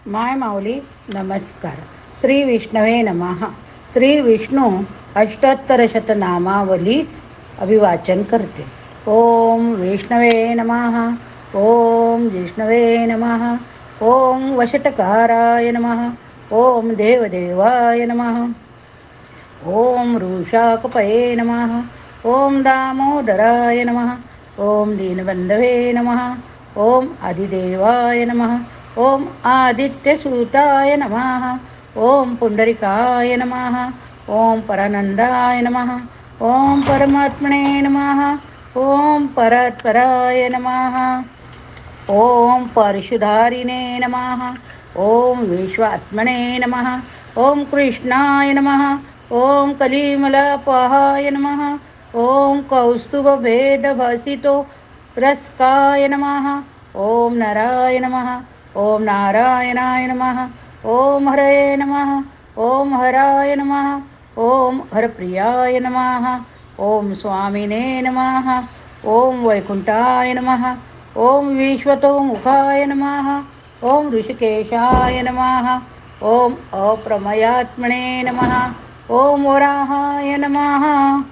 माय माऊली नमस्कार. श्री विष्णवे नमः. श्री विष्णू अष्टोत्तर शतनामावली अभिवाचन करते. ओम विष्णवे नमः. ओम जिष्णवे नमः. ओम वशटकाराय नमः. ओम देवदेवाय नमः. ओम वृषाकपये नमः. ओम दामोदराय नमः. ओम दीनबंधवे नमः. ओम आदिदेवाय नमः. ओम आदित्यसूताय नमः. ओम पुंडरिकाय नमः. ओम परानंदाय नमः. ओम परमात्मने नमः. ओम परात्पराय नमः. ओम परशुधारिणे नमः. ओम विश्वात्मने नमः. ओम कृष्णाय नमः. ओम कलिमलपहाय नमः. ओम कौस्तुभभेदभसितो रस्काय नमः. ओम नराय नमः. ओम नारायणाय नमः. ओम हरये नमः. ओम हराय नमः. ओम हरप्रियाय नमः. ओम स्वामिने नमः. ओम वैकुंठाय नमः. ओम विश्वतोमुखाय नमः. ओम ऋषिकेशाय नमः. ओम अप्रमयात्मने नमः. ओम वराहाय नमः.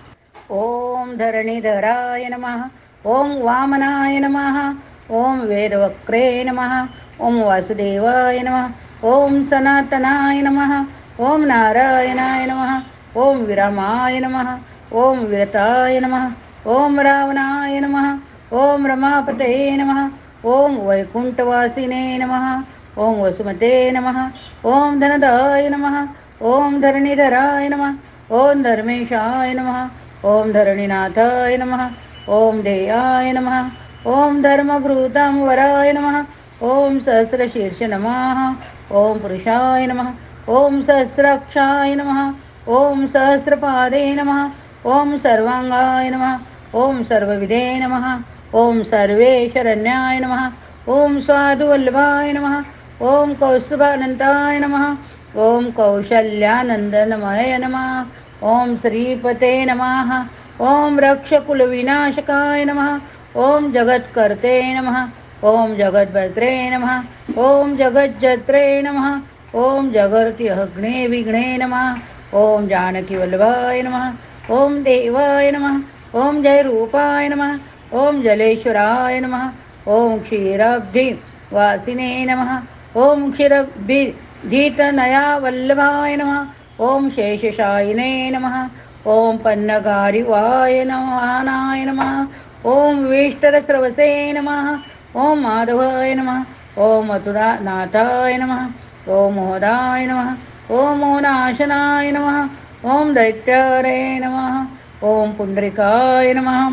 ओम धरणीधराय नमः. ओम वामनाय नमः. ओम वेदवक्रे नमः. ओम वासुदेवाय नमः. ओम सनातनाय नमः. ओम नारायणाय नमः. ओम विरामाय नमः. ओम विरताय नमः. ओम रावणाय नमः. ओम रमापते नमः. ओम वैकुंठवासिने नमः. ओम वसुमते नमः. ओम धनदाय नमः. ओम धरणीधराय नमः. ओम धर्मेशाय नमः. ओम धरणीनाथाय नमः. ओम देयाय नमः. ओम धर्मभृतां वराय नमः. ओम सहस्रशीर्ष नमः. ओम पुरुषाय नमः. ओम सहस्राक्षाय नमः. ओम सहस्रपादे नमः. ओम सर्वांगाय नमः. ओम सर्वविदे नमः. ओम सर्वेशरण्याय नमः. ओम स्वादुवल्लभाय नमः. ओम कौस्तुभानंताय नमः. ओम कौशल्यानंदनमय नमः. ओम श्रीपते नमः. ओम रक्षकुलविनाशकाय नमः. ओम जगत्कर्ते नमः. ओम जगद्भद्रे नमः. ओम जगज्जत्रे नमः. ओम जगर्त्यग्ने विघ्ने नमः. ओम जानकीवल्लभाय नमः. ओम देवाय नमः. ओम जयरूपाय नमः. ओम जलेश्वराय नमः. ओम क्षीराब्धि वासिने नमः. ओम क्षीरब्धितनया वल्लभाय नमः. ओम शेषशायिने नमः. ओम पन्नगारिवाय नमः नमः. ओम विष्टरस्रवसे नमः. ओम माधवाय नमः. ओम मथुरानाथाय नमः. ओम मोदाय नमः. ओम मोनाशनाय नमः. ओम दैत्यारे नमः. ओम पुंडरिकाय नमः.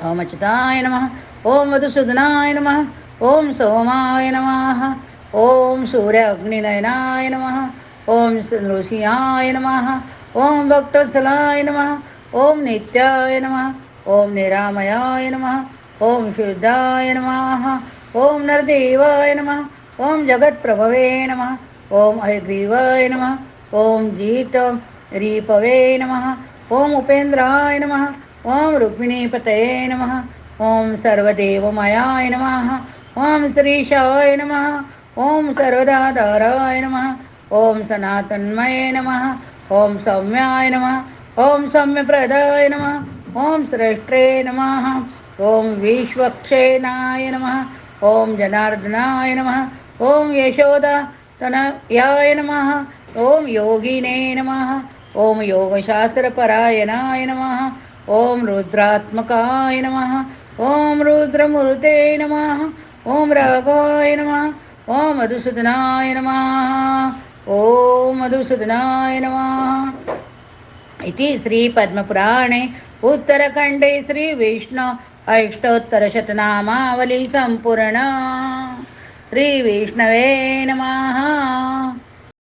ओम अच्युताय नमः. ओम मधुसूदनाय नमः. ओम सोमाय नमः. ओम सूर्याग्निनयनाय नमः. ओम नृसिंहाय नमः. ओम भक्तवत्सलाय नमः. ओम नित्याय नमः. ओम निरामयाय नमः. ओम शुद्धाय नमः. ओम नरदेवाय नमः. ओम जगत्प्रभवे नमः. ओम हयग्रीवाय नमः. ओम जीत रीपवे नमः. ओम उपेंद्राय नमः. ओम रुक्मिणीपतये नमः. ओम सर्वदेवमयाय नमः. ओम श्रीशाय नमः. ओम सर्वदाधाराय नमः. ओम सनातन्मये नमः. ओम सौम्याय नमः. ओम सौम्यप्रदाय नमः. ओम श्रेष्ठे नमः. ओम विश्वक्षेनाय नमः. ओम जनार्दनाय नमः. ओम यशोदा तनयाय नमः. ओम योगिने नमः. ओम योगशास्त्रपरायणाय नमः. ओम रुद्रात्मकाय नमः. ओम रुद्रमूर्ते नमः. ओम राघवाय नमः. ओम मधुसूदनाय नमः. ओम मधुसूदनाय नमः. इति श्रीपद्मपुराणे उत्तरखण्डे श्रीविष्णु अष्टोत्तरशतनामावली सम्पूर्णा. श्रीविष्णवे नमः.